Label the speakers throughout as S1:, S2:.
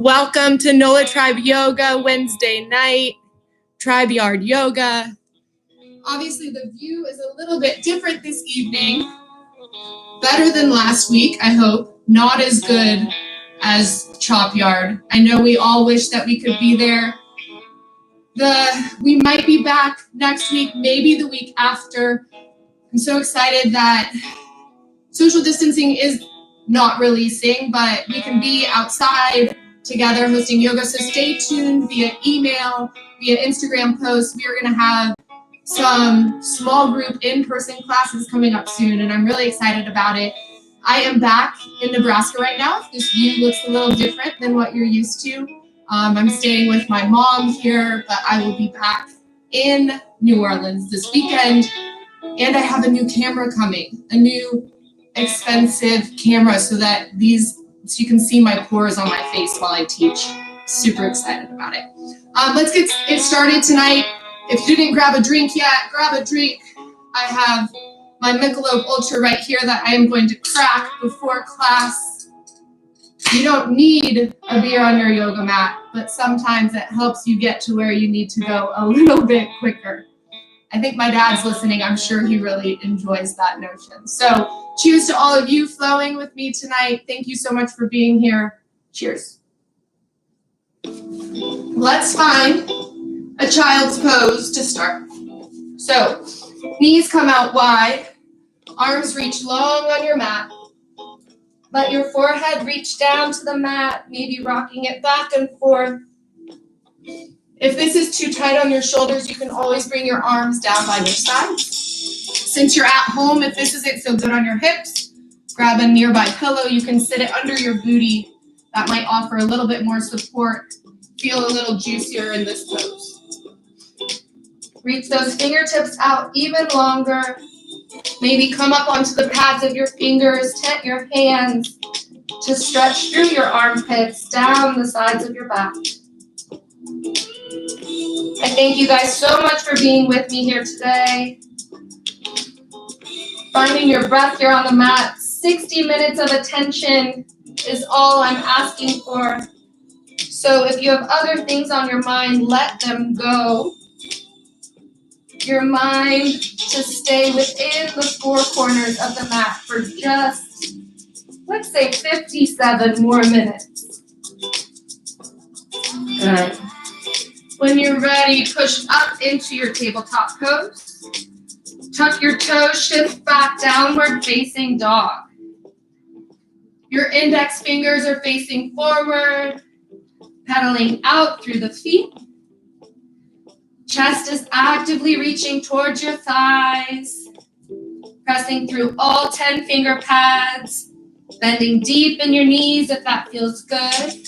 S1: Welcome to NOLA Tribe Yoga Wednesday night, Tribe Yard Yoga. Obviously, the view is a little bit different this evening. Better than last week, I hope. Not as good as Chop Yard. I know we all wish that we could be there. We might be back next week, maybe the week after. I'm so excited that social distancing is not releasing, but we can be outside together hosting yoga. So stay tuned via email, via Instagram posts. We are going to have some small group in-person classes coming up soon, and I'm really excited about it. I am back in Nebraska right now. This view looks a little different than what you're used to. I'm staying with my mom here, but I will be back in New Orleans this weekend, and I have a new camera coming, a new expensive camera so you can see my pores on my face while I teach. Super excited about it. Let's get started tonight. If you didn't grab a drink yet, grab a drink. I have my Michelob Ultra right here that I am going to crack before class. You don't need a beer on your yoga mat, but sometimes it helps you get to where you need to go a little bit quicker. I think my dad's listening. I'm sure he really enjoys that notion. So cheers to all of you flowing with me tonight. Thank you so much for being here. Cheers. Let's find a child's pose to start. So knees come out wide, arms reach long on your mat. Let your forehead reach down to the mat, maybe rocking it back and forth. If this is too tight on your shoulders, you can always bring your arms down by your sides. Since you're at home, if this isn't so good on your hips, grab a nearby pillow. You can sit it under your booty. That might offer a little bit more support. Feel a little juicier in this pose. Reach those fingertips out even longer. Maybe come up onto the pads of your fingers, tent your hands to stretch through your armpits, down the sides of your back. I thank you guys so much for being with me here today. Finding your breath here on the mat. 60 minutes of attention is all I'm asking for. So if you have other things on your mind, let them go. Your mind to stay within the four corners of the mat for just, let's say, 57 more minutes. Good. When you're ready, push up into your tabletop pose. Tuck your toes, shift back, downward facing dog. Your index fingers are facing forward, pedaling out through the feet. Chest is actively reaching towards your thighs, pressing through all 10 finger pads, bending deep in your knees if that feels good.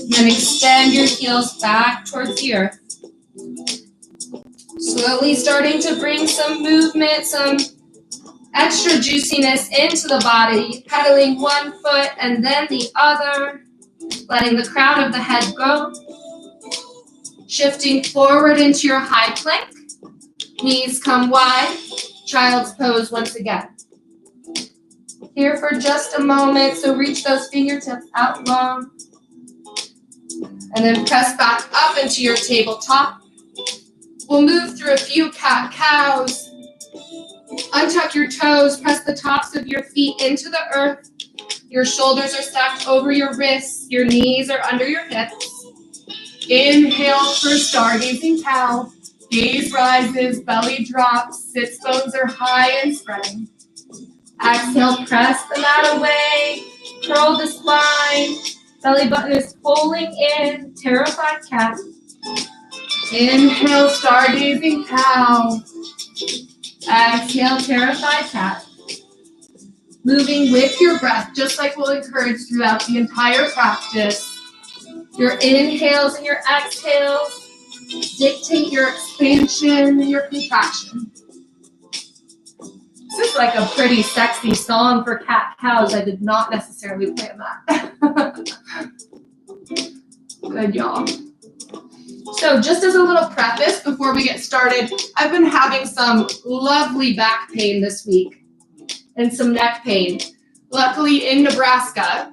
S1: Then extend your heels back towards the earth. Slowly starting to bring some movement, some extra juiciness into the body, pedaling one foot and then the other, letting the crown of the head go. Shifting forward into your high plank. Knees come wide. Child's pose once again. Here for just a moment, so reach those fingertips out long. And then press back up into your tabletop. We'll move through a few cat-cows. Untuck your toes, press the tops of your feet into the earth. Your shoulders are stacked over your wrists. Your knees are under your hips. Inhale for stargazing cow. Gaze rises, belly drops, sits bones are high and spreading. Exhale, press the mat away. Curl the spine. Belly button is pulling in. Terrified cat. Inhale, stargazing cow. Exhale, terrified cat. Moving with your breath, just like we'll encourage throughout the entire practice. Your inhales and your exhales dictate your expansion and your contraction. This is like a pretty sexy song for cat-cows. I did not necessarily plan that. Good, y'all. So just as a little preface before we get started, I've been having some lovely back pain this week and some neck pain. Luckily in Nebraska,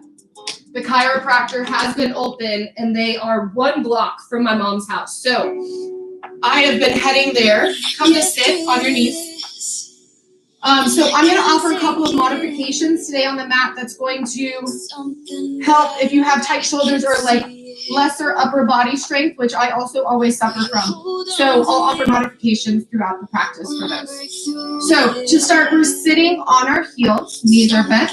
S1: The chiropractor has been open, and they are 1 block from my mom's house. So I have been heading there. Come to sit on your knees. So I'm going to offer a couple of modifications today on the mat that's going to help if you have tight shoulders or like lesser upper body strength, which I also always suffer from. So I'll offer modifications throughout the practice for those. So to start, we're sitting on our heels, knees are bent,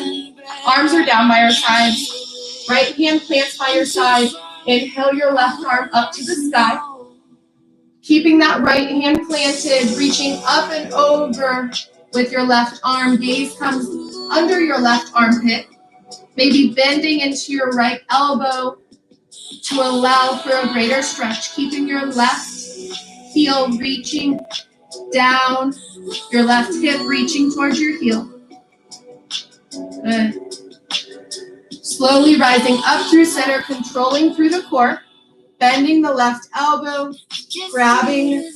S1: arms are down by our sides, right hand plants by your side. Inhale your left arm up to the sky. Keeping that right hand planted, reaching up and over with your left arm. Gaze comes under your left armpit. Maybe bending into your right elbow to allow for a greater stretch. Keeping your left heel reaching down, your left hip reaching towards your heel. Good. Slowly rising up through center, controlling through the core. Bending the left elbow, grabbing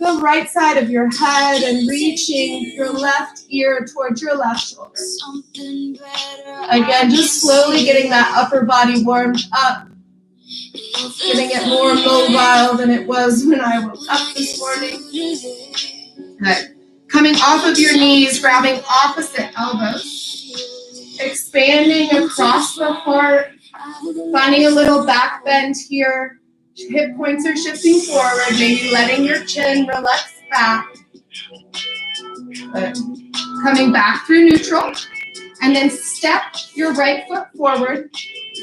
S1: the right side of your head and reaching your left ear towards your left shoulder. Again, just slowly getting that upper body warmed up, getting it more mobile than it was when I woke up this morning. Good. Coming off of your knees, grabbing opposite elbows, expanding across the heart, finding a little back bend here. Hip points are shifting forward, maybe letting your chin relax back. Good. Coming back through neutral. And then step your right foot forward,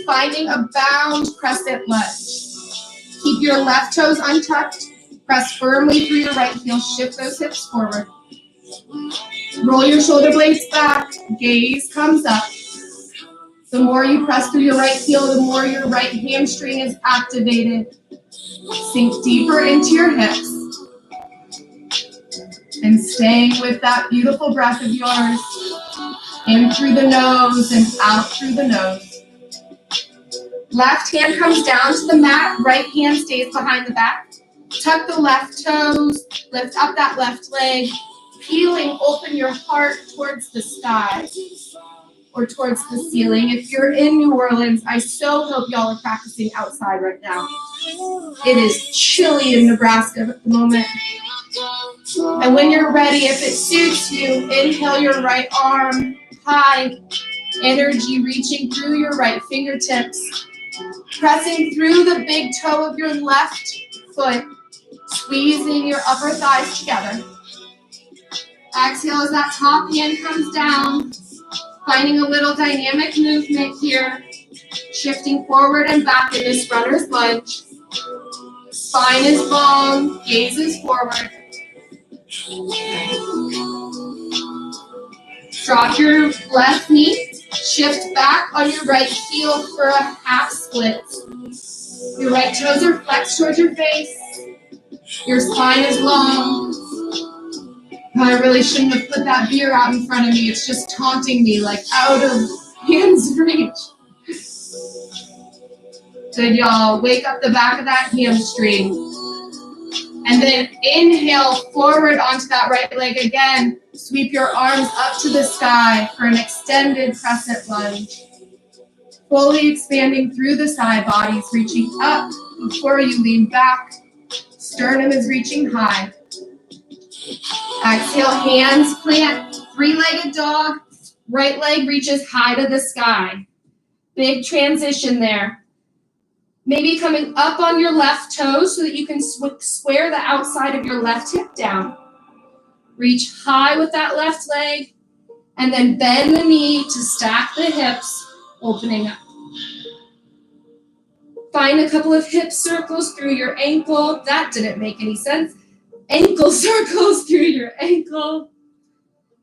S1: finding a bound crescent lunge. Keep your left toes untucked. Press firmly through your right heel. Shift those hips forward. Roll your shoulder blades back. Gaze comes up. The more you press through your right heel, the more your right hamstring is activated. Sink deeper into your hips. And staying with that beautiful breath of yours. In through the nose and out through the nose. Left hand comes down to the mat. Right hand stays behind the back. Tuck the left toes. Lift up that left leg. Peeling, open your heart towards the sky. Or towards the ceiling. If you're in New Orleans, I so hope y'all are practicing outside right now. It is chilly in Nebraska at the moment. And when you're ready, if it suits you, inhale your right arm high. Energy reaching through your right fingertips. Pressing through the big toe of your left foot. Squeezing your upper thighs together. Exhale as that top hand comes down. Finding a little dynamic movement here. Shifting forward and back in this runner's lunge. Spine is long, gaze is forward. Drop your left knee. Shift back on your right heel for a half split. Your right toes are flexed towards your face. Your spine is long. I really shouldn't have put that beer out in front of me. It's just taunting me, like out of hand's reach. Good, y'all. Wake up the back of that hamstring. And then inhale forward onto that right leg again. Sweep your arms up to the sky for an extended crescent lunge. Fully expanding through the side bodies, reaching up before you lean back. Sternum is reaching high. Exhale, hands plant, 3-legged dog. Right leg reaches high to the sky. Big transition there. Maybe coming up on your left toes so that you can square the outside of your left hip down. Reach high with that left leg, and then bend the knee to stack the hips, opening up. Find a couple of hip circles through your ankle. That didn't make any sense. Ankle circles through your ankle,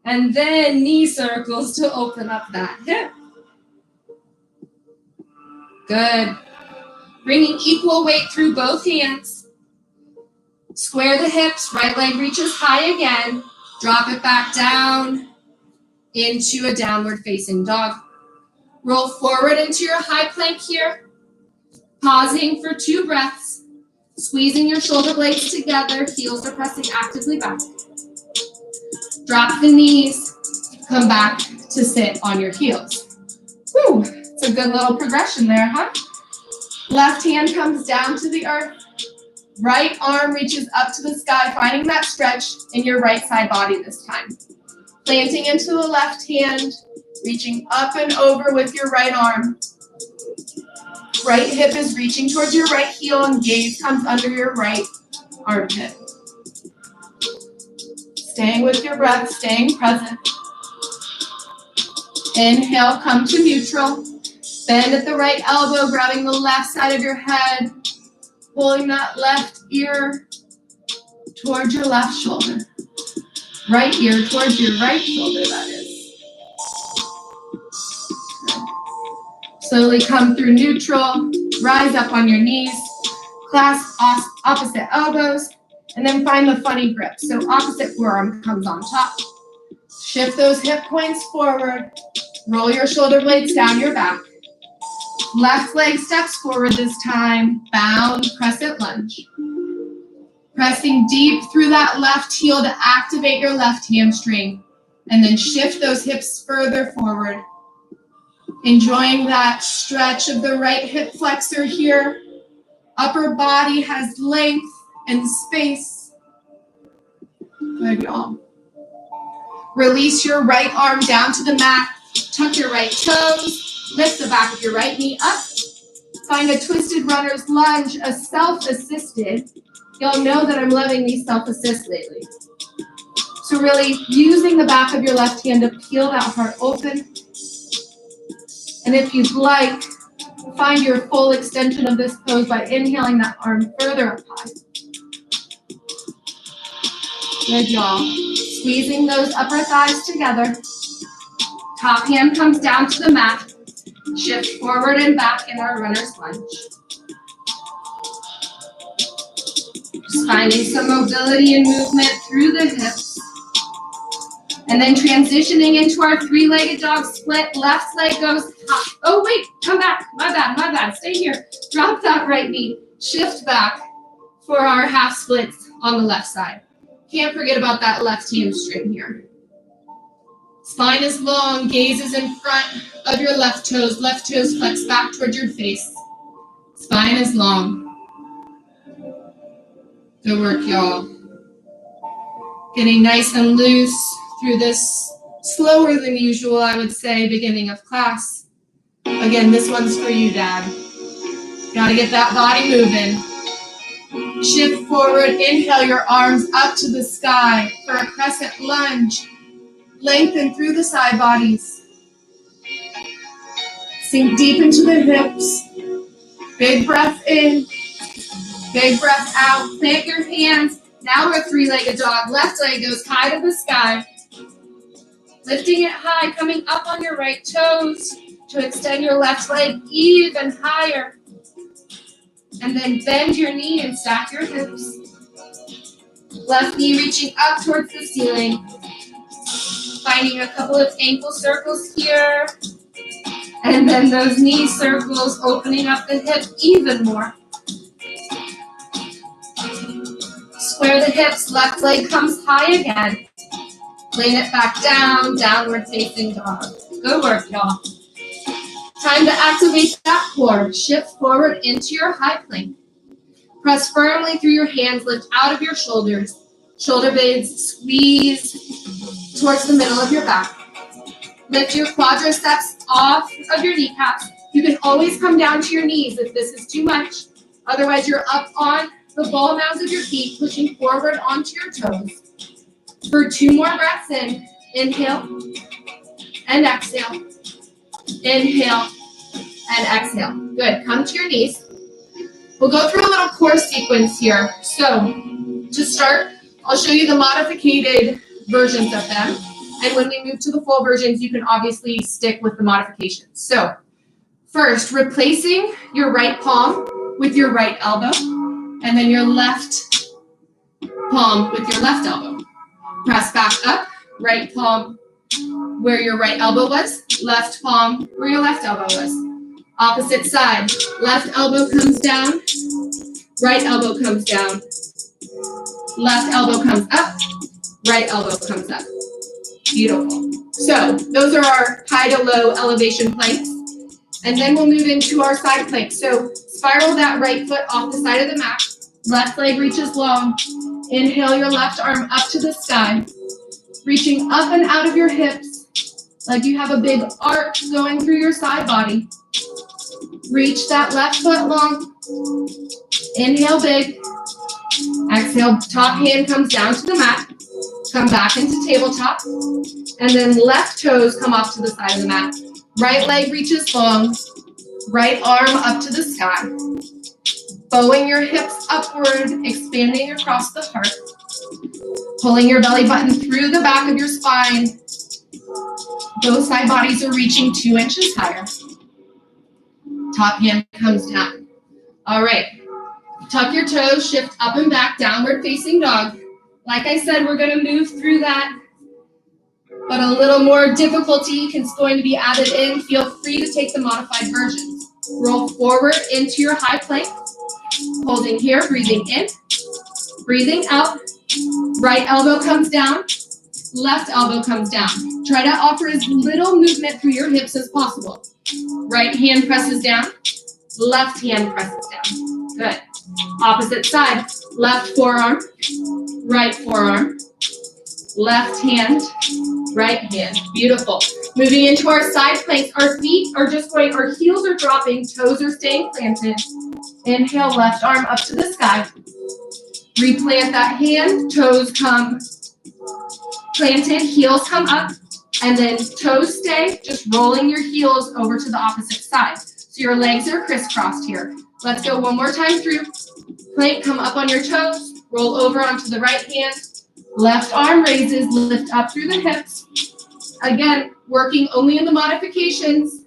S1: and then knee circles to open up that hip. Good. Bringing equal weight through both hands. Square the hips, right leg reaches high again. Drop it back down into a downward facing dog. Roll forward into your high plank here. Pausing for 2 breaths. Squeezing your shoulder blades together. Heels are pressing actively back. Drop the knees. Come back to sit on your heels. Whew. It's a good little progression there, huh? Left hand comes down to the earth. Right arm reaches up to the sky, finding that stretch in your right side body this time. Planting into the left hand, reaching up and over with your right arm. Right hip is reaching towards your right heel and gaze comes under your right armpit. Staying with your breath, staying present. Inhale, come to neutral. Bend at the right elbow, grabbing the left side of your head, pulling that left ear towards your left shoulder. Right ear towards your right shoulder, that is. Slowly come through neutral, rise up on your knees, clasp opposite elbows, and then find the funny grip. So opposite forearm comes on top. Shift those hip points forward, roll your shoulder blades down your back. Left leg steps forward this time, bound crescent lunge. Pressing deep through that left heel to activate your left hamstring, and then shift those hips further forward. Enjoying that stretch of the right hip flexor here. Upper body has length and space. Good, y'all. Release your right arm down to the mat. Tuck your right toes. Lift the back of your right knee up. Find a twisted runner's lunge, a self-assisted. Y'all know that I'm loving these self-assists lately. So really using the back of your left hand to peel that heart open. And if you'd like, find your full extension of this pose by inhaling that arm further up high. Good, y'all. Squeezing those upper thighs together. Top hand comes down to the mat. Shift forward and back in our runner's lunge. Just finding some mobility and movement through the hips. And then transitioning into our three-legged dog split. Left leg goes high. Oh, wait, come back. My bad. Stay here. Drop that right knee. Shift back for our half splits on the left side. Can't forget about that left hamstring here. Spine is long, gaze is in front of your left toes flex back towards your face. Spine is long. Good work, y'all. Getting nice and loose through this slower than usual, I would say, beginning of class. Again, this one's for you, Dad. Gotta get that body moving. Shift forward, inhale your arms up to the sky for a crescent lunge. Lengthen through the side bodies. Sink deep into the hips. Big breath in. Big breath out. Plant your hands. Now we're three-legged dog. Left leg goes high to the sky. Lifting it high, coming up on your right toes to extend your left leg even higher. And then bend your knee and stack your hips. Left knee reaching up towards the ceiling. Finding a couple of ankle circles here. And then those knee circles, opening up the hip even more. Square the hips, left leg comes high again. Lay it back down, downward facing dog. Good work, y'all. Time to activate that core. Shift forward into your high plank. Press firmly through your hands, lift out of your shoulders. Shoulder blades squeeze towards the middle of your back. Lift your quadriceps off of your kneecaps. You can always come down to your knees if this is too much. Otherwise, you're up on the ball mounds of your feet, pushing forward onto your toes. For 2 more breaths in, inhale and exhale. Inhale and exhale. Good, come to your knees. We'll go through a little core sequence here. So to start, I'll show you the modified versions of them. And when we move to the full versions, you can obviously stick with the modifications. So first, replacing your right palm with your right elbow, and then your left palm with your left elbow. Press back up, right palm where your right elbow was, left palm where your left elbow was. Opposite side, left elbow comes down, right elbow comes down, left elbow comes up, right elbow comes up. Beautiful. So those are our high to low elevation planks. And then we'll move into our side plank. So spiral that right foot off the side of the mat. Left leg reaches long. Inhale your left arm up to the sky. Reaching up and out of your hips like you have a big arc going through your side body. Reach that left foot long. Inhale big. Exhale, top hand comes down to the mat. Come back into tabletop. And then left toes come off to the side of the mat. Right leg reaches long. Right arm up to the sky. Bowing your hips upward, expanding across the heart. Pulling your belly button through the back of your spine. Both side bodies are reaching 2 inches higher. Top hand comes down. All right. Tuck your toes, shift up and back, downward facing dog. Like I said, we're going to move through that, but a little more difficulty is going to be added in. Feel free to take the modified versions. Roll forward into your high plank. Holding here, breathing in, breathing out. Right elbow comes down, left elbow comes down. Try to offer as little movement through your hips as possible. Right hand presses down, left hand presses down. Good. Opposite side, left forearm, right forearm, left hand, right hand. Beautiful. Moving into our side planks, our feet are just going, our heels are dropping, toes are staying planted. Inhale, left arm up to the sky. Replant that hand, toes come planted, heels come up, and then toes stay, just rolling your heels over to the opposite side. So your legs are crisscrossed here. Let's go one more time through. Plank, come up on your toes, roll over onto the right hand. Left arm raises, lift up through the hips. Again, working only in the modifications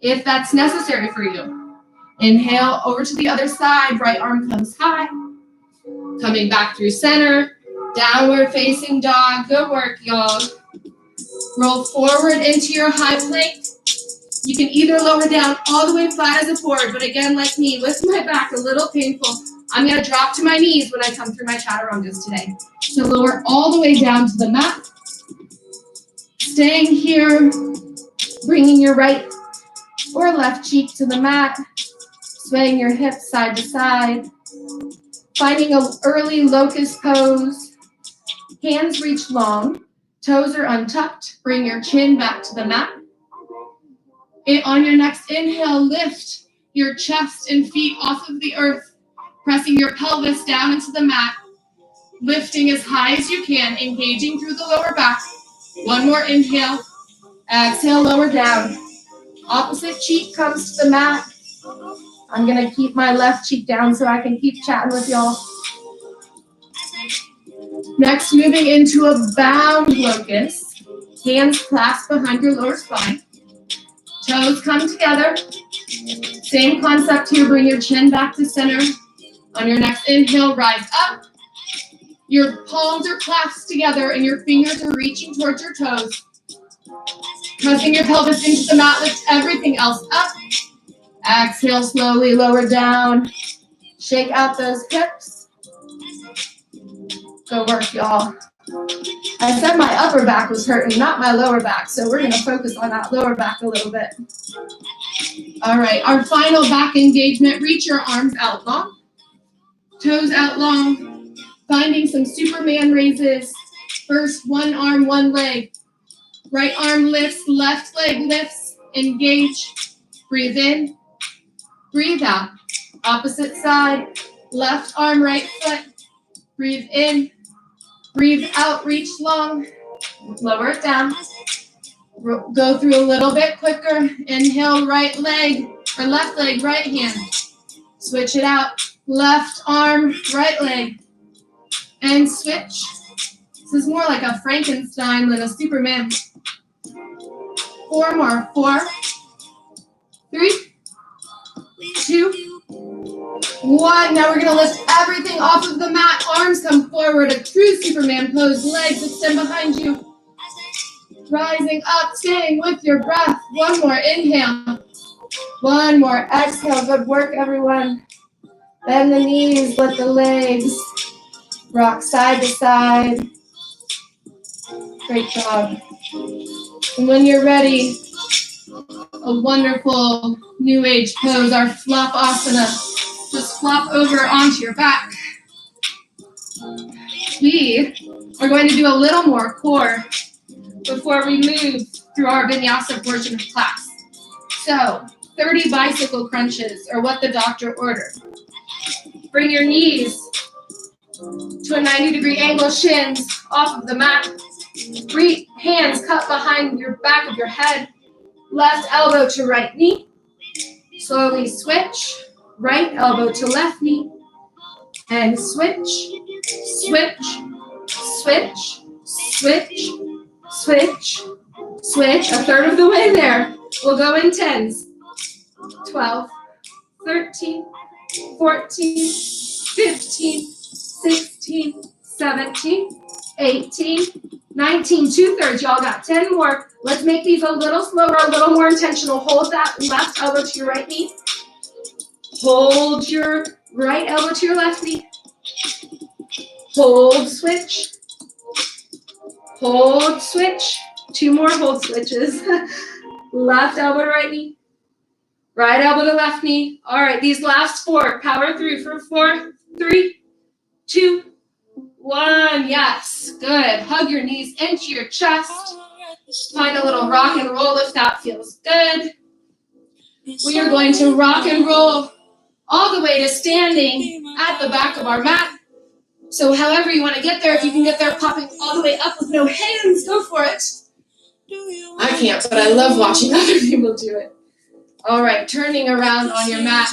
S1: if that's necessary for you. Inhale over to the other side, right arm comes high. Coming back through center, downward facing dog. Good work, y'all. Roll forward into your high plank. You can either lower down all the way flat as a board, but again, like me, with my back a little painful, I'm going to drop to my knees when I come through my chaturangas today. So lower all the way down to the mat. Staying here, bringing your right or left cheek to the mat, swaying your hips side to side, finding an early locust pose. Hands reach long, toes are untucked. Bring your chin back to the mat. On your next inhale, lift your chest and feet off of the earth, pressing your pelvis down into the mat, lifting as high as you can, engaging through the lower back. One more inhale. Exhale, lower down. Opposite cheek comes to the mat. I'm going to keep my left cheek down so I can keep chatting with y'all. Next, moving into a bound locust. Hands clasped behind your lower spine. Toes come together. Same concept here. Bring your chin back to center. On your next inhale, rise up. Your palms are clasped together and your fingers are reaching towards your toes. Pressing your pelvis into the mat, lift everything else up. Exhale, slowly lower down. Shake out those hips. Go work, y'all. I said my upper back was hurting, not my lower back, so we're going to focus on that lower back a little bit. All right, our final back engagement. Reach your arms out long. Toes out long. Finding some Superman raises. First, one arm, one leg. Right arm lifts, left leg lifts. Engage. Breathe in. Breathe out. Opposite side. Left arm, right foot. Breathe in. Breathe out. Reach long. Lower it down. Go through a little bit quicker. Inhale, right leg or left leg, right hand. Switch it out. Left arm, right leg. And switch. This is more like a Frankenstein than a Superman. 4 more. 4, 3, 2, 1. Now we're going to lift everything off of the mat. Arms come forward. A true Superman pose. Legs extend behind you. Rising up, staying with your breath. One more inhale. One more exhale. Good work, everyone. Bend the knees, lift the legs. Rock side to side. Great job. And when you're ready, a wonderful new age pose, our flop asana. Just flop over onto your back. We are going to do a little more core before we move through our vinyasa portion of class. So, 30 bicycle crunches are what the doctor ordered. Bring your knees to a 90-degree angle, shins off of the mat. Hands cupped behind your back of your head. Left elbow to right knee. Slowly switch. Right elbow to left knee. And switch, switch, switch, switch, switch, switch. A third of the way there. We'll go in 10s. 12, 13, 14, 15, 16, 17, 18, 19, 2/3. Y'all got 10 more. Let's make these a little slower, a little more intentional. Hold that left elbow to your right knee. Hold your right elbow to your left knee. Hold, switch. Hold, switch. 2 more hold switches. Left elbow to right knee. Right elbow to left knee. All right, these last 4. Power through for 4, 3, 2, 1. Yes, good. Hug your knees into your chest. Find a little rock and roll if that feels good. We are going to rock and roll all the way to standing at the back of our mat. So however you want to get there, if you can get there popping all the way up with no hands, go for it. I can't, but I love watching other people do it. All right, turning around on your mat.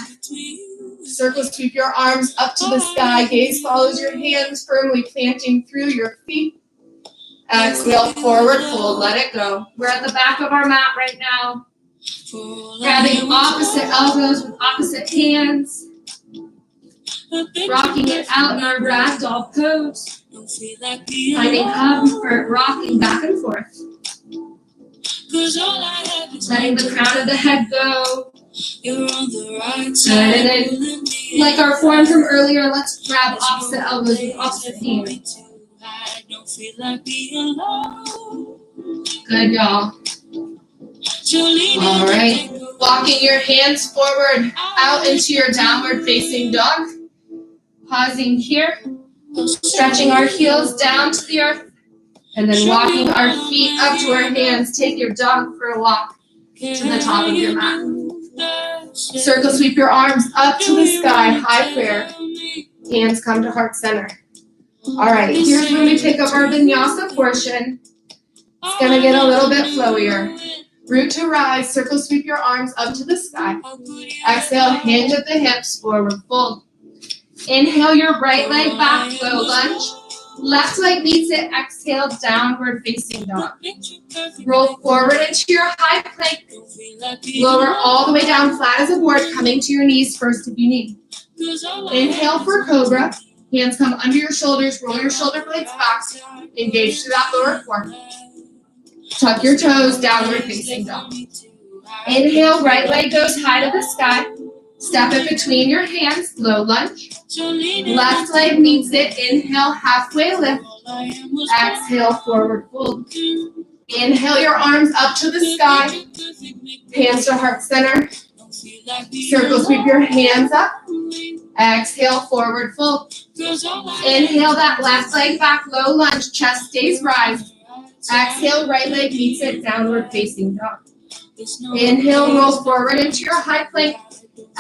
S1: Circle sweep your arms up to the sky. Gaze follows your hands, firmly planting through your feet. Exhale, forward fold, let it go. We're at the back of our mat right now. Grabbing opposite elbows with opposite hands. Rocking it out in our ragdoll pose. Finding comfort, rocking back and forth. Letting the crown of the head go. Good. And then, like our form from earlier, let's grab opposite elbows with opposite hands. Good, y'all. All right. Walking your hands forward out into your downward facing dog. Pausing here. Stretching our heels down to the earth. And then walking our feet up to our hands. Take your dog for a walk to the top of your mat. Circle sweep your arms up to the sky. High prayer. Hands come to heart center. All right, here's when we pick up our vinyasa portion. It's going to get a little bit flowier. Root to rise. Circle sweep your arms up to the sky. Exhale, hinge at the hips. Forward fold. Inhale your right leg back. Low lunge. Left leg meets it. Exhale, downward facing dog. Roll forward into your high plank. Lower all the way down flat as a board, coming to your knees first if you need. Inhale for cobra. Hands come under your shoulders. Roll your shoulder blades back. Engage to that lower core. Tuck your toes, downward facing dog. Inhale, right leg goes high to the sky. Step it between your hands, low lunge. Left leg meets it. Inhale, halfway lift. Exhale, forward fold. Inhale your arms up to the sky. Hands to heart center. Circle sweep your hands up. Exhale, forward fold. Inhale that left leg back, low lunge. Chest stays rise. Exhale, right leg meets it. Downward facing dog. Inhale, roll forward into your high plank.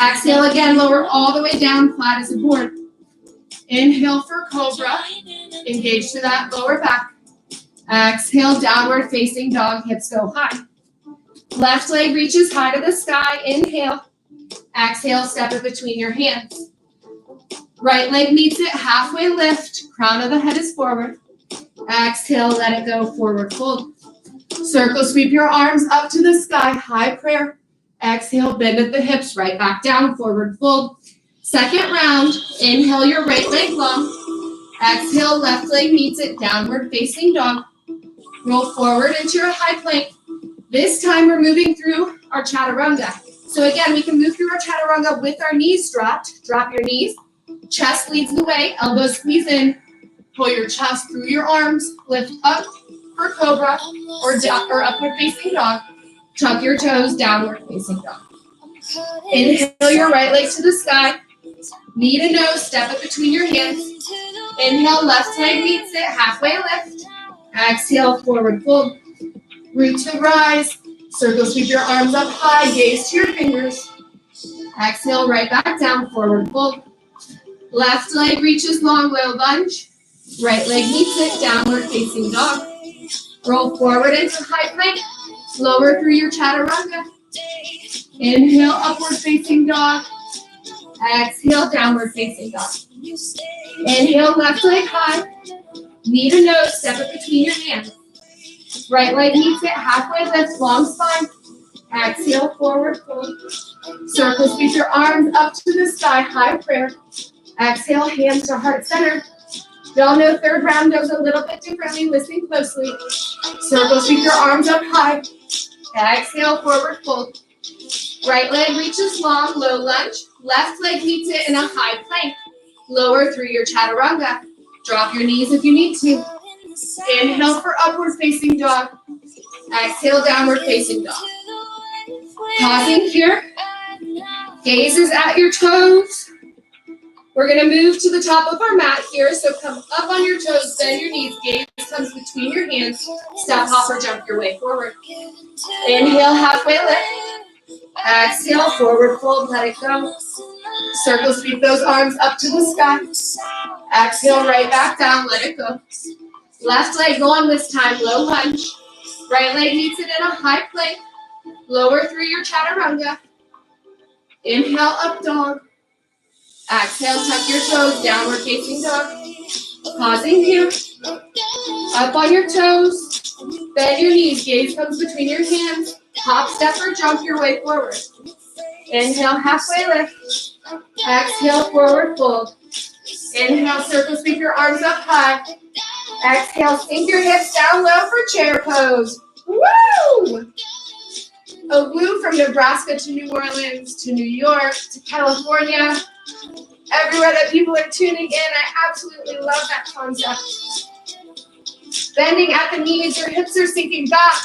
S1: Exhale again, lower all the way down, flat as a board. Inhale for cobra. Engage to that lower back. Exhale, downward facing dog, hips go high. Left leg reaches high to the sky. Inhale. Exhale, step it between your hands. Right leg meets it, halfway lift. Crown of the head is forward. Exhale, let it go, forward fold. Circle sweep your arms up to the sky, high prayer. Exhale, bend at the hips, right back down, forward fold. Second round, inhale your right leg long. Exhale, left leg meets it, downward facing dog. Roll forward into your high plank. This time we're moving through our chaturanga. So again, we can move through our chaturanga with our knees dropped. Drop your knees. Chest leads the way, elbows squeeze in. Pull your chest through your arms. Lift up for cobra or upward facing dog. Tuck your toes, downward facing dog. Inhale your right leg to the sky. Knee to nose, step it between your hands. Inhale, left leg meets it, halfway lift. Exhale, forward fold. Root to rise. Circle sweep your arms up high, gaze to your fingers. Exhale, right back down, forward fold. Left leg reaches long, low lunge. Right leg meets it, downward facing dog. Roll forward into high plank. Lower through your chaturanga. Inhale, upward facing dog. Exhale, downward facing dog. Inhale, left leg high. Knee to nose, step it between your hands. Right leg meets it, halfway lift, long spine. Exhale, forward fold. Circle sweep your arms up to the sky, high prayer. Exhale, hands to heart center. Y'all know third round goes a little bit differently. Listen closely. Circle sweep your arms up high. Exhale, forward fold. Right leg reaches long, low lunge. Left leg meets it in a high plank. Lower through your chaturanga. Drop your knees if you need to. Inhale for upward facing dog. Exhale, downward facing dog. Pausing here. Gaze is at your toes. We're going to move to the top of our mat here. So come up on your toes, bend your knees. Gaze comes between your hands. Step, hop, or jump your way forward. Inhale, halfway lift. Exhale, forward fold, let it go. Circle sweep those arms up to the sky. Exhale, right back down, let it go. Left leg long this time, low lunge. Right leg meets it in a high plank. Lower through your chaturanga. Inhale, up dog. Exhale, tuck your toes, downward facing dog. Pausing here. Up on your toes. Bend your knees, gaze comes between your hands. Hop, step, or jump your way forward. Inhale, halfway lift. Exhale, forward fold. Inhale, circle sweep your arms up high. Exhale, sink your hips down low for chair pose. Woo! A woo from Nebraska to New Orleans to New York to California. Everywhere that people are tuning in, I absolutely love that concept. Bending at the knees, your hips are sinking back.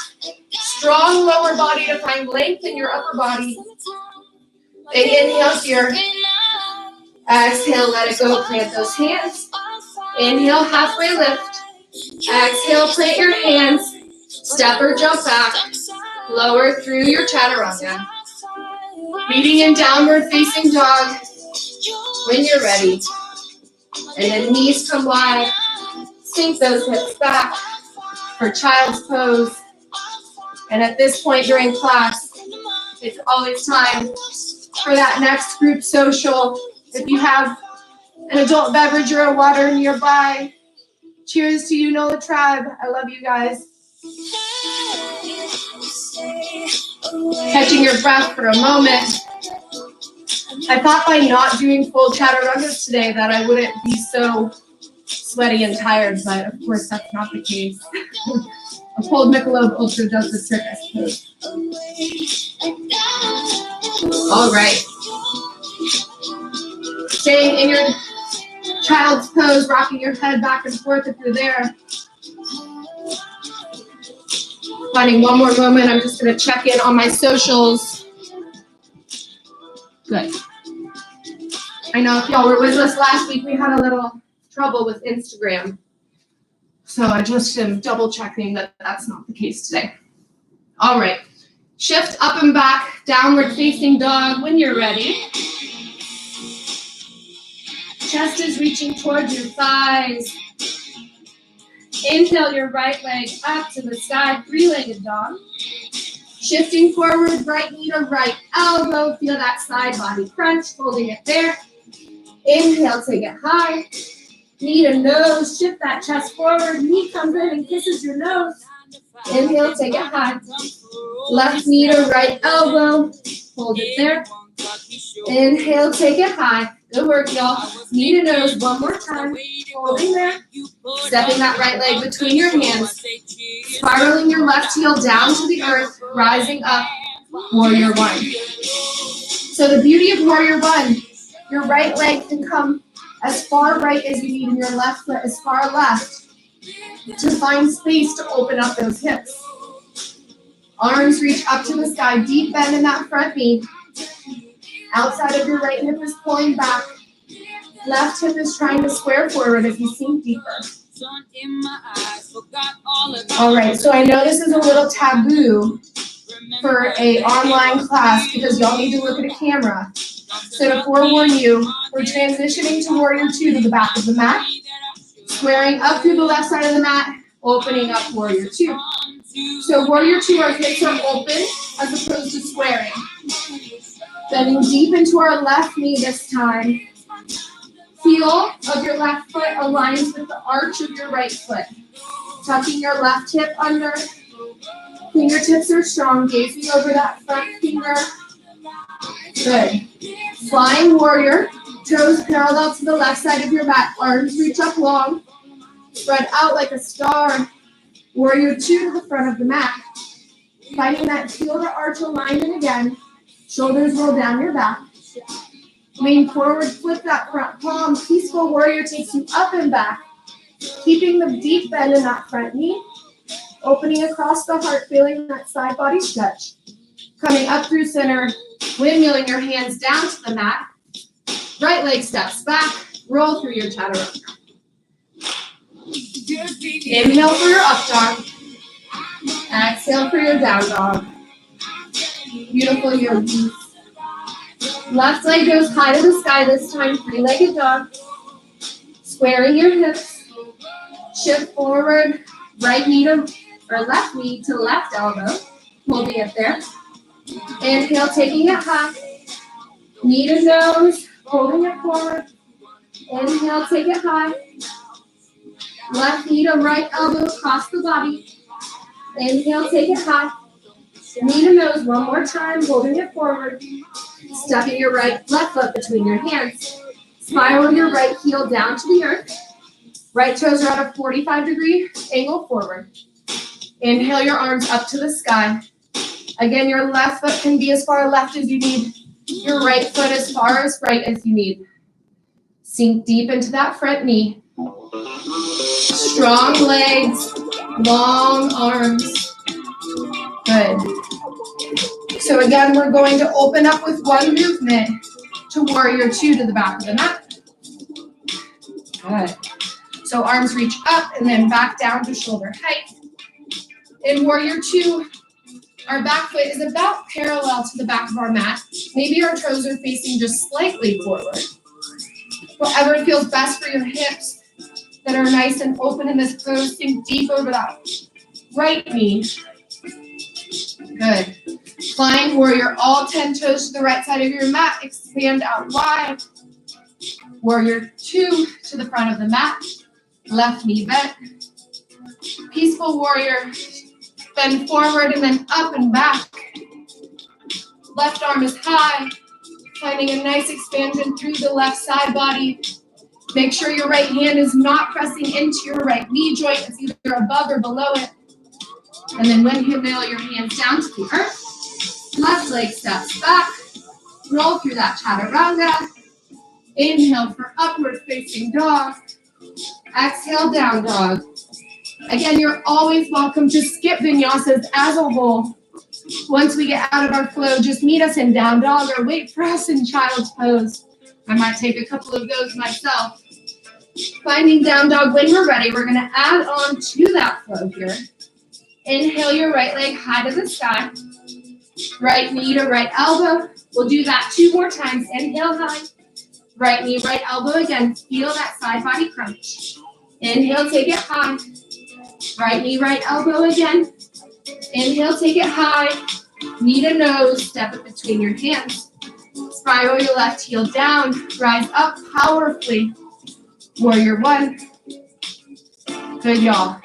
S1: Strong lower body to find length in your upper body. Big inhale here. Exhale, let it go, plant those hands. Inhale, halfway lift. Exhale, plant your hands. Step or jump back. Lower through your chaturanga. Meeting in downward facing dog when you're ready. And then knees come wide. Sink those hips back for child's pose. And at this point during class, it's always time for that next group social. If you have an adult beverage or a water nearby, cheers to you, NOLA Tribe. I love you guys. Catching your breath for a moment. I thought by not doing full chaturangas today that I wouldn't be so sweaty and tired, but of course that's not the case. A cold Michelob Ultra does the trick, I suppose. All right. Staying in your child's pose, rocking your head back and forth if you're there. Finding one more moment, I'm just going to check in on my socials. Good. I know if y'all were with us last week, we had a little trouble with Instagram. So I just am double checking that that's not the case today. All right. Shift up and back, downward facing dog when you're ready. Chest is reaching towards your thighs. Inhale your right leg up to the sky, three-legged dog. Shifting forward, right knee to right elbow. Feel that side body crunch, holding it there. Inhale, take it high. Knee to nose, shift that chest forward. Knee comes in and kisses your nose. Inhale, take it high. Left knee to right elbow. Hold it there. Inhale, take it high. Good work, y'all. Knee to nose one more time. Holding there. Stepping that right leg between your hands. Spiraling your left heel down to the earth. Rising up. Warrior one. So the beauty of Warrior one, your right leg can come as far right as you need and your left foot as far left to find space to open up those hips. Arms reach up to the sky, deep bend in that front knee. Outside of your right hip is pulling back. Left hip is trying to square forward as you sink deeper. All right, so I know this is a little taboo for an online class because y'all need to look at a camera. So to forewarn you, we're transitioning to Warrior 2 to the back of the mat, squaring up through the left side of the mat, opening up Warrior 2. So Warrior 2, our hips are open as opposed to squaring. Bending deep into our left knee this time. Heel of your left foot aligns with the arch of your right foot. Tucking your left hip under. Fingertips are strong, gazing over that front finger. Good. Flying warrior. Toes parallel to the left side of your mat. Arms reach up long. Spread out like a star. Warrior 2 to the front of the mat. Finding that heel to arch alignment again. Shoulders roll down your back. Lean forward, flip that front palm. Peaceful warrior takes you up and back. Keeping the deep bend in that front knee. Opening across the heart, feeling that side body stretch. Coming up through center, windmilling your hands down to the mat. Right leg steps back, roll through your chaturanga. Inhale for your up dog. Exhale for your down dog. Beautiful yogis. Left leg goes high to the sky this time, three-legged dog. Squaring your hips. Shift forward, right knee to, or left knee to left elbow. Holding it there. Inhale, taking it high. Knee to nose, holding it forward. Inhale, take it high. Left knee to right elbow across the body. Inhale, take it high. Knee to nose one more time, holding it forward. Stepping your left foot between your hands. Spiral your right heel down to the earth. Right toes are at a 45-degree angle forward. Inhale your arms up to the sky. Again, your left foot can be as far left as you need. Your right foot as far as right as you need. Sink deep into that front knee. Strong legs, long arms. Good. So again, we're going to open up with one movement to Warrior 2 to the back of the mat. Good. So arms reach up and then back down to shoulder height. In Warrior 2, our back foot is about parallel to the back of our mat. Maybe our toes are facing just slightly forward. Whatever feels best for your hips that are nice and open in this pose, sink deep over that right knee. Good. Flying warrior, all 10 toes to the right side of your mat. Expand out wide. Warrior 2 to the front of the mat. Left knee bent. Peaceful warrior. Bend forward and then up and back. Left arm is high. Finding a nice expansion through the left side body. Make sure your right hand is not pressing into your right knee joint. It's either above or below it. And then when you nail your hands down to the earth. Left leg steps back. Roll through that chaturanga. Inhale for upward facing dog. Exhale, down dog. Again, you're always welcome to skip vinyasas as a whole. Once we get out of our flow, just meet us in down dog or wait for us in child's pose. I might take a couple of those myself. Finding down dog when we're ready, we're going to add on to that flow here. Inhale your right leg high to the sky. Right knee to right elbow. We'll do that 2 more times. Inhale high. Right knee, right elbow again. Feel that side body crunch. Inhale, take it high. Right knee, right elbow again. Inhale, take it high. Knee to nose, step it between your hands. Spiral your left heel down. Rise up powerfully. Warrior 1. Good, y'all.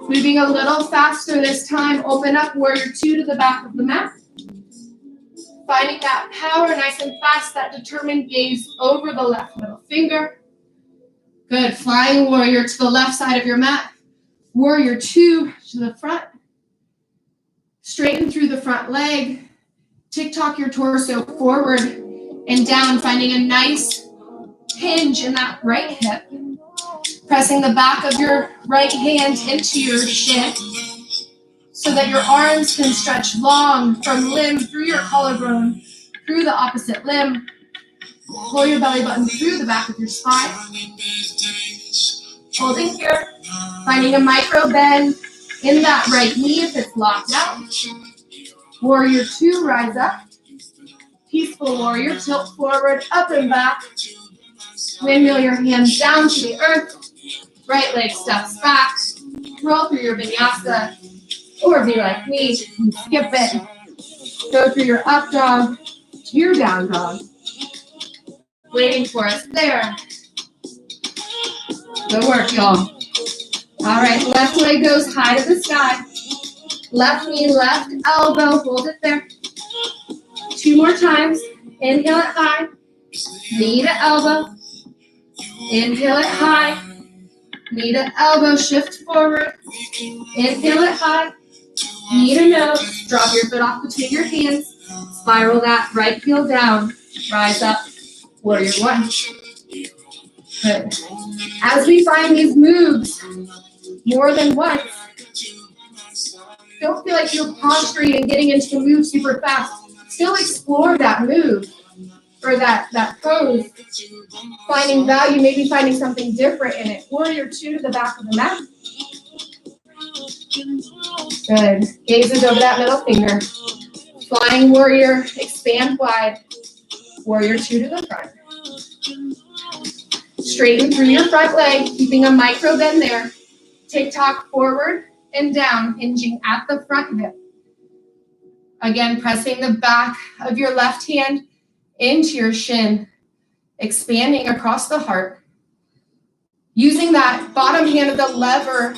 S1: Moving a little faster this time. Open up Warrior 2 to the back of the mat. Finding that power nice and fast, that determined gaze over the left middle finger. Good. Flying warrior to the left side of your mat. Warrior 2 to the front. Straighten through the front leg. Tick-tock your torso forward and down, finding a nice hinge in that right hip. Pressing the back of your right hand into your shin. so that your arms can stretch long from limb through your collarbone, through the opposite limb. Pull your belly button through the back of your spine. Holding here, finding a micro bend in that right knee if it's locked out. Warrior 2, rise up. Peaceful warrior, tilt forward, up and back. Windmill your hands down to the earth. Right leg steps back. Roll through your vinyasa. Or be like me, skip it. Go through your up dog to your down dog. Waiting for us there. Good work, y'all. All right, left leg goes high to the sky. Left knee, left elbow, hold it there. 2 more times. Inhale it high. Knee to elbow. Inhale it high. Knee to elbow, shift forward. Inhale it high. Knee to nose. Drop your foot off between your hands. Spiral that right heel down. Rise up. Warrior 1. Good. As we find these moves more than once, don't feel like you're posturing and getting into the move super fast. Still explore that move or that pose. Finding value, maybe finding something different in it. Warrior 2 to the back of the mat. Good. Gazes over that middle finger. Flying warrior, expand wide. Warrior 2 to the front. Straighten through your front leg, keeping a micro bend there. Tick-tock forward and down, hinging at the front hip. Again, pressing the back of your left hand into your shin, expanding across the heart. Using that bottom hand of the lever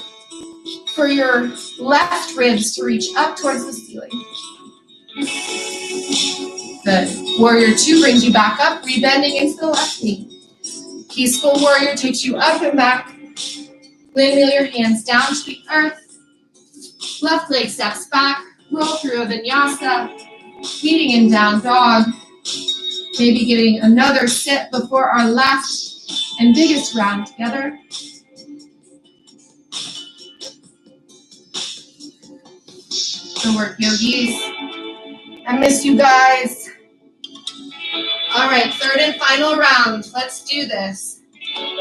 S1: for your left ribs to reach up towards the ceiling. Good. Warrior 2 brings you back up, rebending into the left knee. Peaceful warrior takes you up and back. Windmill your hands down to the earth. Left leg steps back. Roll through a vinyasa. Meeting in down dog. Maybe getting another sit before our last and biggest round together. Good work, yogis. I miss you guys. All right, third and final round. Let's do this.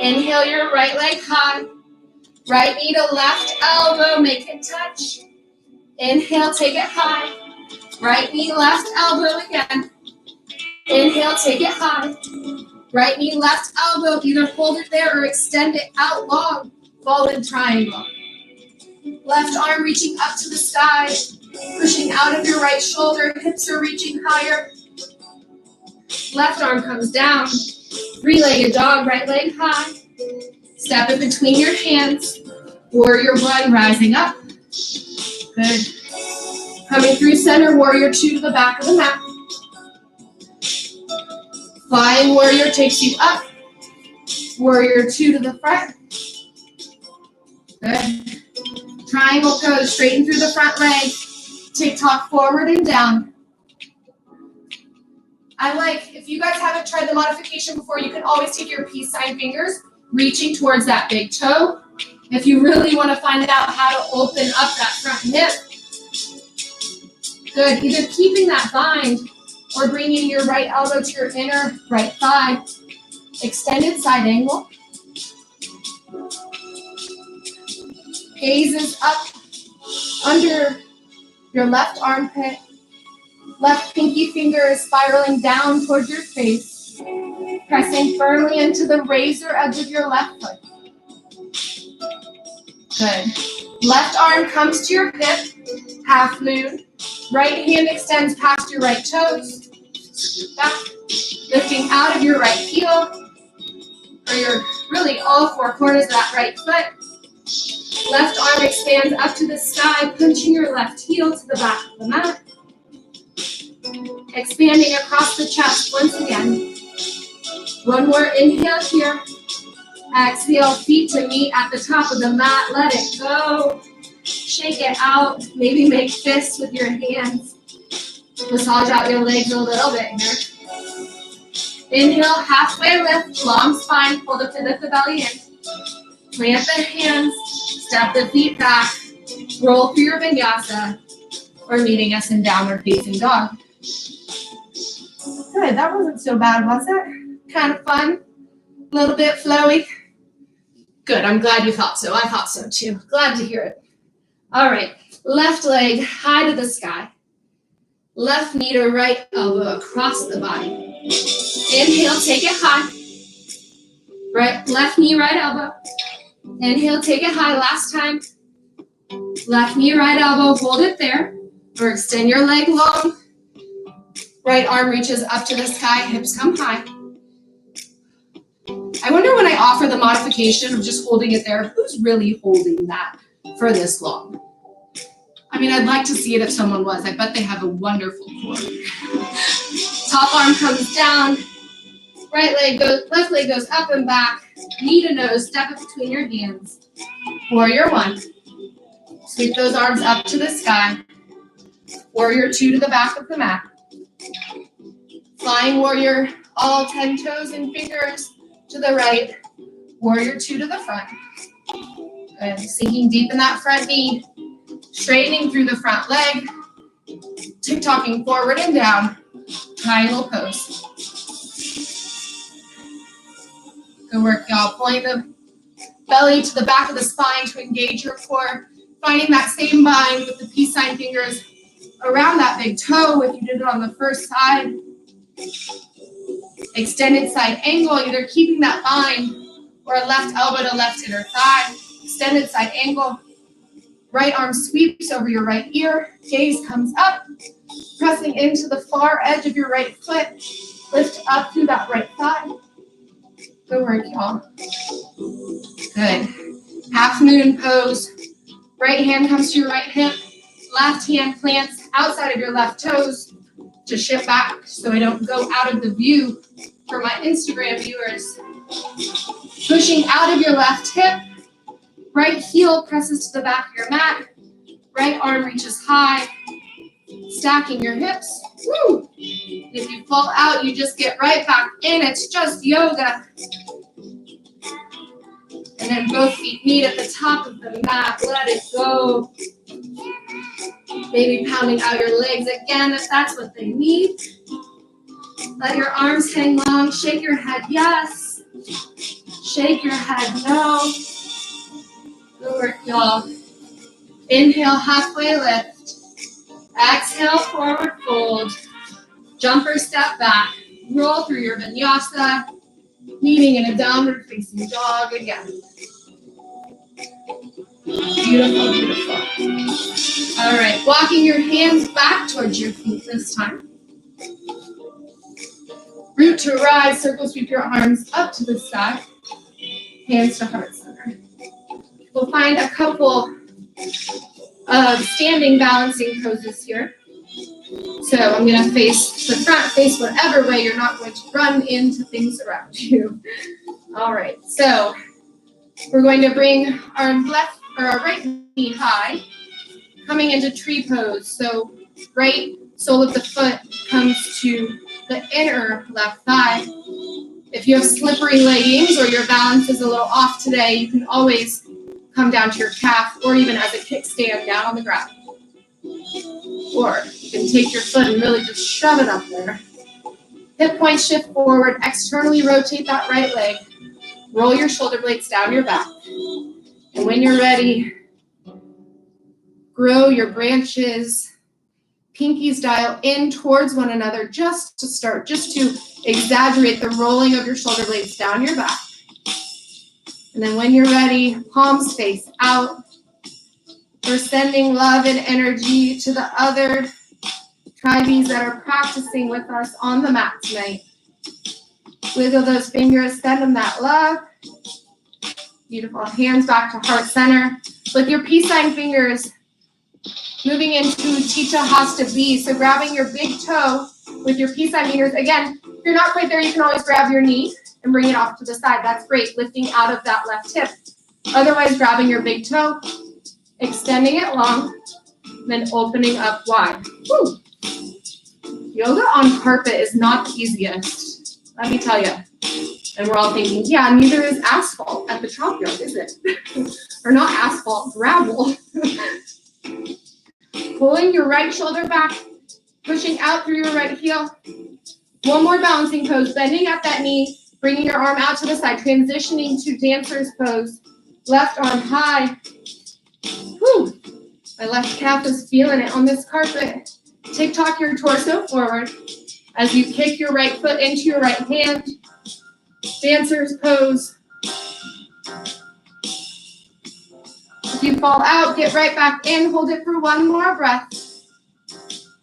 S1: Inhale your right leg high. Right knee to left elbow, make it touch. Inhale, take it high. Right knee, left elbow again. Inhale, take it high. Right knee, left elbow, either hold it there or extend it out long. Fallen triangle. Left arm reaching up to the sky, pushing out of your right shoulder, hips are reaching higher. Left arm comes down. 3-legged dog, right leg high. Step in between your hands. Warrior 1 rising up. Good. Coming through center, warrior 2 to the back of the mat. Flying warrior takes you up. Warrior 2 to the front. Good. Triangle pose, straighten through the front leg. Tick-tock forward and down. If you guys haven't tried the modification before, you can always take your peace sign fingers, reaching towards that big toe. If you really want to find out how to open up that front hip. Good, either keeping that bind or bringing your right elbow to your inner right thigh. Extended side angle. Gazes up under your left armpit. Left pinky finger is spiraling down towards your face, pressing firmly into the razor edge of your left foot. Good. Left arm comes to your hip, half moon. Right hand extends past your right toes. Back, lifting out of your right heel, or your really all 4 corners of that right foot. Left arm expands up to the sky, punching your left heel to the back of the mat. Expanding across the chest once again. One more inhale here. Exhale, feet to meet at the top of the mat. Let it go. Shake it out. Maybe make fists with your hands. Massage out your legs a little bit here. Inhale, halfway lift, long spine. Pull the belly in. Plant the hands. Step the feet back. Roll through your vinyasa or meeting us in downward facing dog. Good, that wasn't so bad, was it? Kind of fun, a little bit flowy. Good, I'm glad you thought so. I thought so too. Glad to hear it. All right, left leg high to the sky. Left knee to right elbow across the body. Inhale, take it high. Right, left knee, right elbow. Inhale, take it high. Last time. Left knee, right elbow. Hold it there. Or extend your leg long. Right arm reaches up to the sky. Hips come high. I wonder when I offer the modification of just holding it there, who's really holding that for this long? I mean, I'd like to see it if someone was. I bet they have a wonderful core. Top arm comes down. Right leg goes, left leg goes up and back. Knee to nose, step it between your hands. Warrior one. Sweep those arms up to the sky. Warrior two to the back of the mat. Flying warrior, all 10 toes and fingers to the right. Warrior two to the front. Good. Sinking deep in that front knee. Straightening through the front leg. Tick-tocking forward and down. Triangle pose. Good work, y'all. Pulling the belly to the back of the spine to engage your core. Finding that same bind with the peace sign fingers around that big toe if you did it on the first side. Extended side angle, either keeping that bind or left elbow to left inner thigh. Extended side angle. Right arm sweeps over your right ear. Gaze comes up. Pressing into the far edge of your right foot. Lift up through that right thigh. Good work, y'all. Good. Half moon pose. Right hand comes to your right hip. Left hand plants outside of your left toes to shift back so I don't go out of the view for my Instagram viewers. Pushing out of your left hip. Right heel presses to the back of your mat. Right arm reaches high. Stacking your hips. Woo! If you fall out, you just get right back in. It's just yoga. And then both feet meet at the top of the mat. Let it go. Maybe pounding out your legs again if that's what they need. Let your arms hang long. Shake your head yes. Shake your head no. Good work, y'all. Inhale, halfway lift. Exhale, forward fold. Jumper step back. Roll through your vinyasa. Meeting in a downward facing dog again. Beautiful, beautiful. All right, walking your hands back towards your feet this time. Root to rise, circle sweep your arms up to the sky. Hands to heart center. We'll find a couple of standing balancing poses here. So I'm going to face the front, face whatever way. You're not going to run into things around you. All right, so we're going to bring our left or our right knee high, coming into tree pose. So right sole of the foot comes to the inner left thigh. If you have slippery leggings or your balance is a little off today, you can always come down to your calf or even as a kickstand down on the ground. Or you can take your foot and really just shove it up there. Hip points shift forward, externally rotate that right leg. Roll your shoulder blades down your back. And when you're ready, grow your branches. Pinkies dial in towards one another just to start, just to exaggerate the rolling of your shoulder blades down your back. And then when you're ready, palms face out. We're sending love and energy to the other tribees that are practicing with us on the mat tonight. Wiggle those fingers, send them that love. Beautiful. Hands back to heart center. With your peace sign fingers, moving into Chitta Hasta B. So grabbing your big toe with your peace sign fingers. Again, if you're not quite there, you can always grab your knee and bring it off to the side. That's great. Lifting out of that left hip. Otherwise, grabbing your big toe, extending it long, then opening up wide. Woo. Yoga on carpet is not the easiest, let me tell you. And we're all thinking, yeah, neither is asphalt at the Trop Yard, is it? Or not asphalt, gravel. Pulling your right shoulder back, pushing out through your right heel. One more balancing pose, bending at that knee, bringing your arm out to the side, transitioning to dancer's pose. Left arm high. Whew. My left calf is feeling it on this carpet. Tick-tock your torso forward as you kick your right foot into your right hand. Dancer's pose. If you fall out, get right back in. Hold it for one more breath.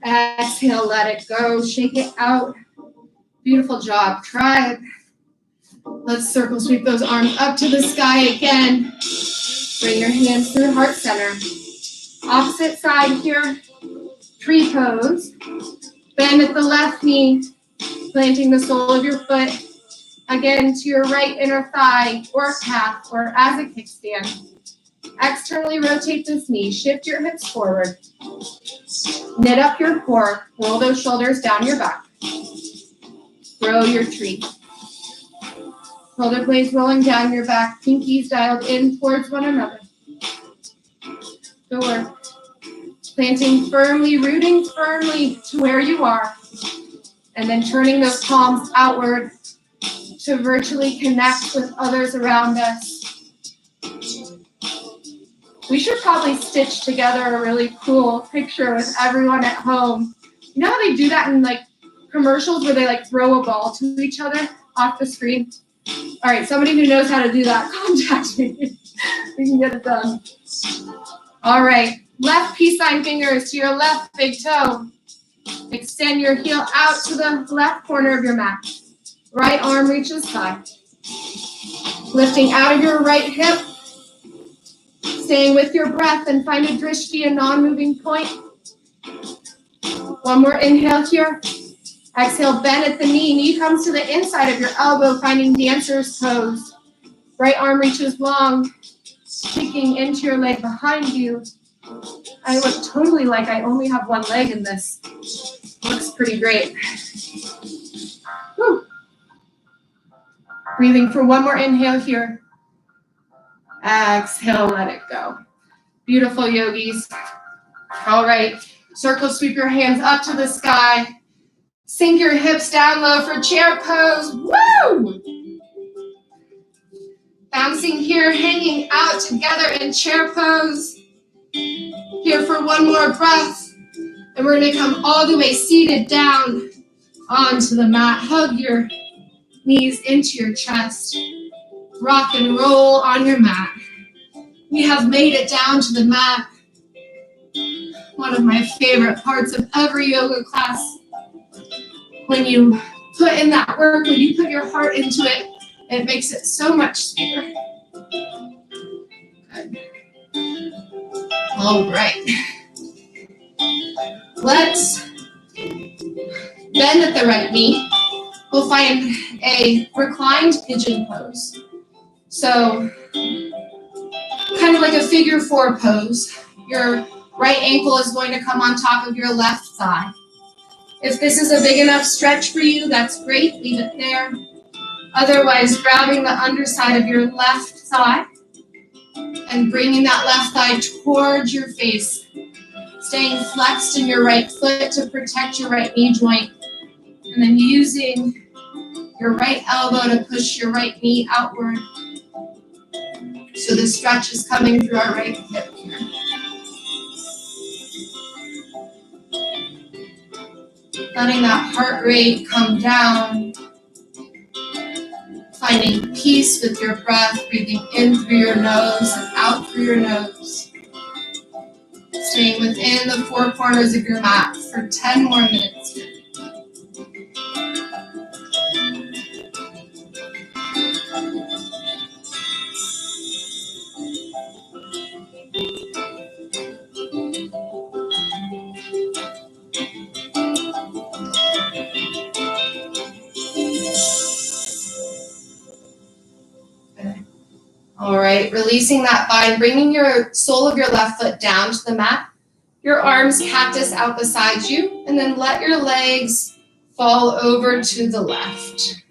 S1: Exhale, let it go. Shake it out. Beautiful job. Try it. Let's circle sweep those arms up to the sky again. Bring your hands through heart center. Opposite side here. Tree pose. Bend at the left knee, planting the sole of your foot again to your right inner thigh or calf or as a kickstand. Externally rotate this knee. Shift your hips forward. Knit up your core. Roll those shoulders down your back. Grow your tree. Shoulder blades rolling down your back. Pinkies dialed in towards one another. Good work. Planting firmly, rooting firmly to where you are. And then turning those palms outward to virtually connect with others around us. We should probably stitch together a really cool picture with everyone at home. You know how they do that in like commercials where they like throw a ball to each other off the screen? All right, somebody who knows how to do that, contact me. We can get it done. All right, left peace sign fingers to your left big toe. Extend your heel out to the left corner of your mat. Right arm reaches side. Lifting out of your right hip. Staying with your breath and find a drishti, a non-moving point. One more inhale here. Exhale, bend at the knee. Knee comes to the inside of your elbow, finding dancer's pose. Right arm reaches long, kicking into your leg behind you. I look totally like I only have one leg in this. Looks pretty great. Whew. Breathing for one more inhale here. Exhale, let it go. Beautiful, yogis. All right, circle sweep your hands up to the sky. Sink your hips down low for chair pose. Woo! Bouncing here, hanging out together in chair pose. Here for one more breath. And we're gonna come all the way seated down onto the mat. Hug your knees into your chest. Rock and roll on your mat. We have made it down to the mat. One of my favorite parts of every yoga class. When you put in that work, when you put your heart into it, it makes it so much sweeter. Good. All right. Let's bend at the right knee. We'll find a reclined pigeon pose. So, kind of like a figure four pose. Your right ankle is going to come on top of your left thigh. If this is a big enough stretch for you, that's great. Leave it there. Otherwise, grabbing the underside of your left thigh and bringing that left thigh towards your face. Staying flexed in your right foot to protect your right knee joint. And then using your right elbow to push your right knee outward. So the stretch is coming through our right hip here. Letting that heart rate come down. Finding peace with your breath, breathing in through your nose and out through your nose. Staying within the four corners of your mat for 10 more minutes here. All right, releasing that bind, bringing your sole of your left foot down to the mat. Your arms cactus out beside you, and then let your legs fall over to the left.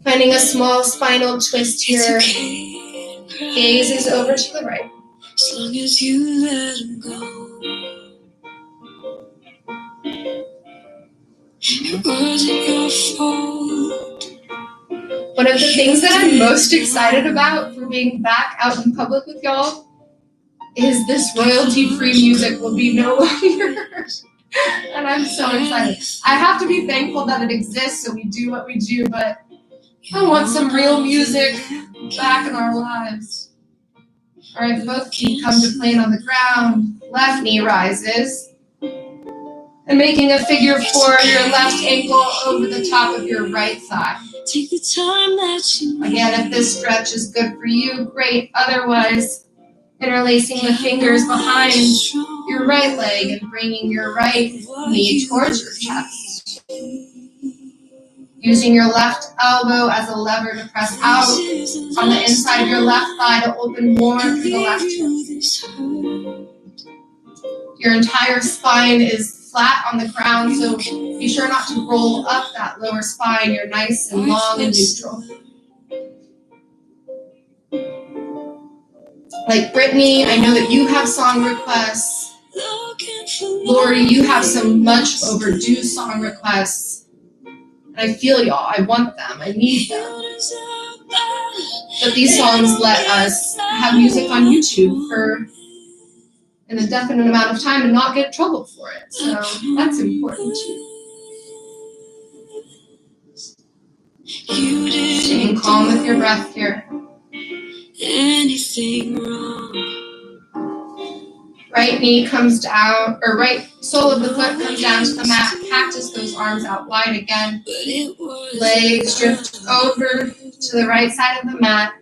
S1: Finding a small spinal twist here. Gaze is over to the right.
S2: As long as you let them go.
S1: One of the things that I'm most excited about for being back out in public with y'all is this royalty-free music will be no longer. And I'm so excited. I have to be thankful that it exists, so we do what we do, but I want some real music back in our lives. All right, both feet come to plane on the ground. Left knee rises. And making a figure 4, your left ankle over the top of your right thigh. Take the time that you need. Again, if this stretch is good for you, great. Otherwise, interlacing the fingers behind your right leg and bringing your right knee towards your chest. Using your left elbow as a lever to press out on the inside of your left thigh to open more through the left hip. Your entire spine is flat on the ground, so be sure not to roll up that lower spine. You're nice and long and neutral. Like Brittany, I know that you have song requests. Lori, you have some much overdue song requests. And I feel y'all. I want them. I need them. But these songs let us have music on YouTube for an indefinite amount of time and not get in trouble for it. So that's important too. Staying calm with your breath here. Anything wrong? Right knee comes down, or right sole of the foot comes down to the mat. Cactus those arms out wide again. Legs drift over to the right side of the mat.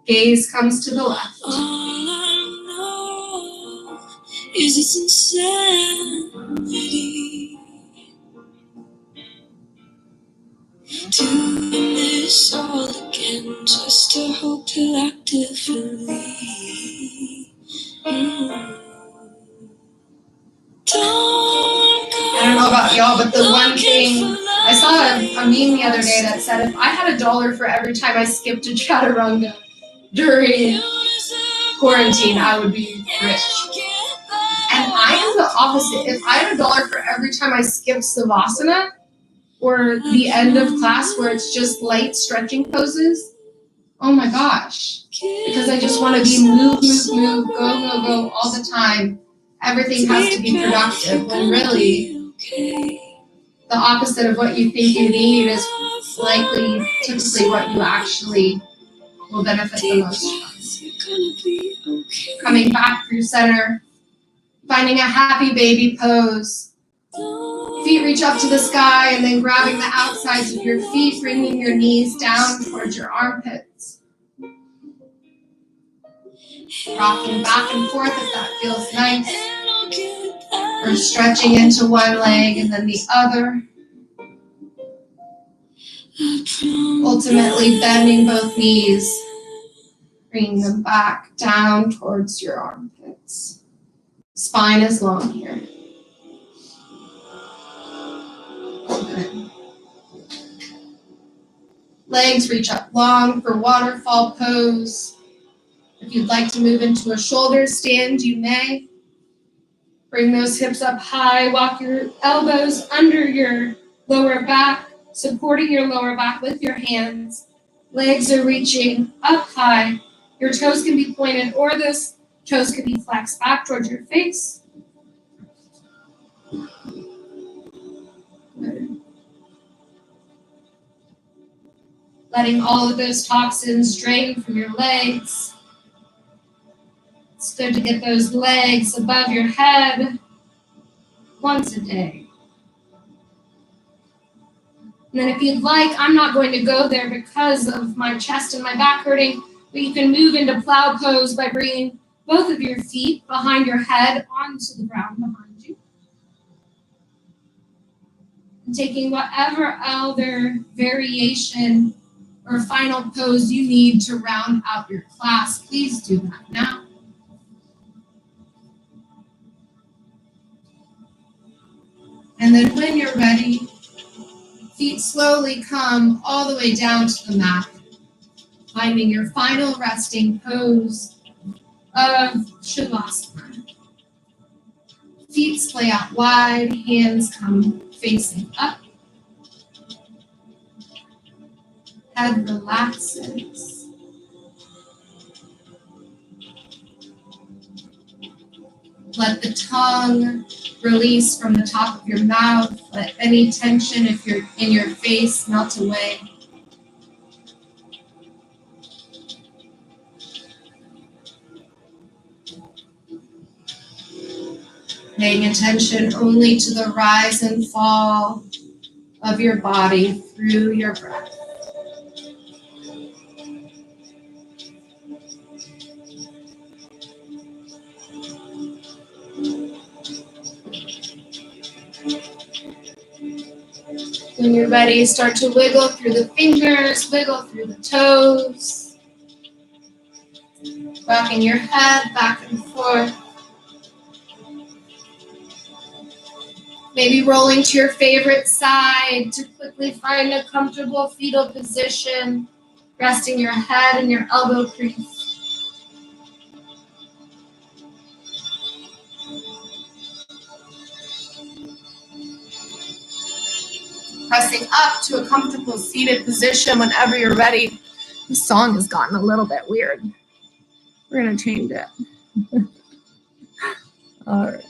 S1: Gaze comes to the left. All I know is it's insanity. Doing this all again just to hope to actively. I don't know about y'all, but the one thing, I saw a meme the other day that said if I had $1 for every time I skipped a chaturanga during quarantine, I would be rich. And I am the opposite. If I had $1 for every time I skipped Savasana, or the end of class where it's just light stretching poses, oh my gosh. Because I just want to be move, go all the time. Everything has to be productive, when really the opposite of what you think you need is likely typically what you actually will benefit the most from. Coming back through center, finding a happy baby pose. Feet reach up to the sky and then grabbing the outsides of your feet, bringing your knees down towards your armpits. Rocking back and forth if that feels nice. Or stretching into one leg and then the other. Ultimately bending both knees, bringing them back down towards your armpits. Spine is long here. Good. Legs reach up long for waterfall pose. If you'd like to move into a shoulder stand, you may. Bring those hips up high. Walk your elbows under your lower back, supporting your lower back with your hands. Legs are reaching up high. Your toes can be pointed, or those toes can be flexed back towards your face. Good. Letting all of those toxins drain from your legs. It's good to get those legs above your head once a day. And then if you'd like, I'm not going to go there because of my chest and my back hurting, but you can move into plow pose by bringing both of your feet behind your head onto the ground behind you. And taking whatever other variation or final pose you need to round out your class, please do that now. And then when you're ready, feet slowly come all the way down to the mat, finding your final resting pose of Shavasana. Feet splay out wide, hands come facing up. head relaxes. Let the tongue release from the top of your mouth. Let any tension if you're in your face melt away. Paying attention only to the rise and fall of your body through your breath. When you're ready, start to wiggle through the fingers, wiggle through the toes. Rocking your head back and forth. Maybe rolling to your favorite side to quickly find a comfortable fetal position. Resting your head in your elbow crease. Pressing up to a comfortable seated position whenever you're ready. This song has gotten a little bit weird. We're going to change it. All right.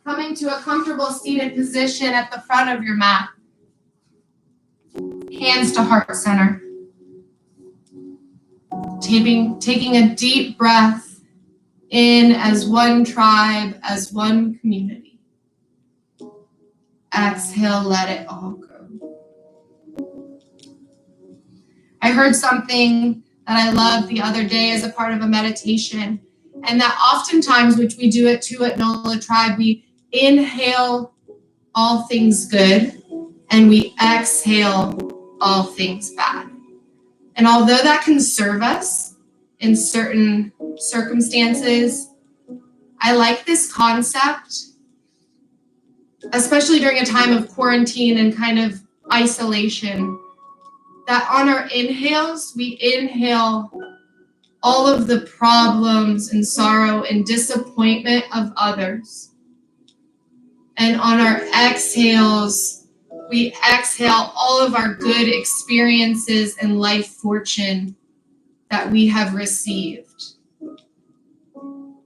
S1: Coming to a comfortable seated position at the front of your mat. Hands to heart center. Taking a deep breath in as one tribe, as one community. Exhale, let it all go. I heard something that I loved the other day as a part of a meditation, and that oftentimes, which we do it too at NOLA Tribe, we inhale all things good and we exhale all things bad. And although that can serve us in certain circumstances, I like this concept, especially during a time of quarantine and kind of isolation, that on our inhales, we inhale all of the problems and sorrow and disappointment of others. And on our exhales, we exhale all of our good experiences and life fortune that we have received,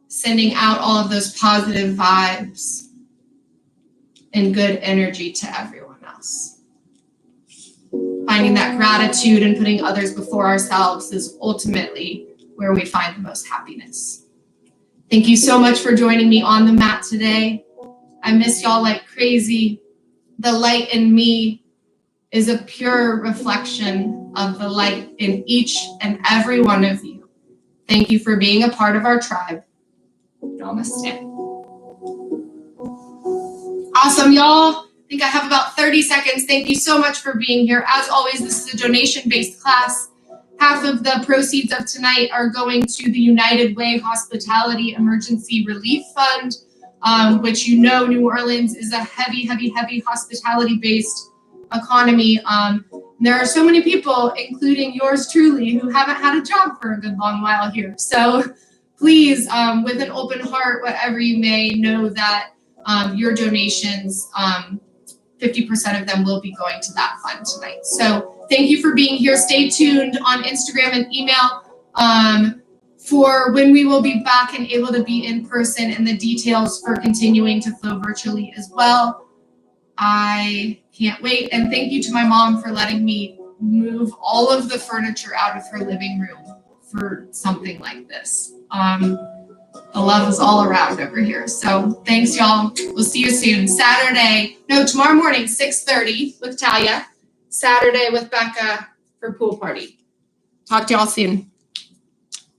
S1: sending out all of those positive vibes and good energy to everyone else. Finding that gratitude and putting others before ourselves is ultimately where we find the most happiness. Thank you so much for joining me on the mat today. I miss y'all like crazy. The light in me is a pure reflection of the light in each and every one of you. Thank you for being a part of our tribe. Namaste. Awesome, y'all. I think I have about 30 seconds. Thank you so much for being here. As always, this is a donation-based class. Half of the proceeds of tonight are going to the United Way Hospitality Emergency Relief Fund, which you know New Orleans is a heavy hospitality-based economy. There are so many people, including yours truly, who haven't had a job for a good long while here. So please, with an open heart, whatever you may, know that your donations, 50% of them will be going to that fund tonight. So thank you for being here. Stay tuned on Instagram and email for when we will be back and able to be in person, and the details for continuing to flow virtually as well. I can't wait. And thank you to my mom for letting me move all of the furniture out of her living room for something like this. The love is all around over here. So thanks, y'all. We'll see you soon. Tomorrow morning, 6:30 with Talia. Saturday with Becca for pool party. Talk to y'all soon.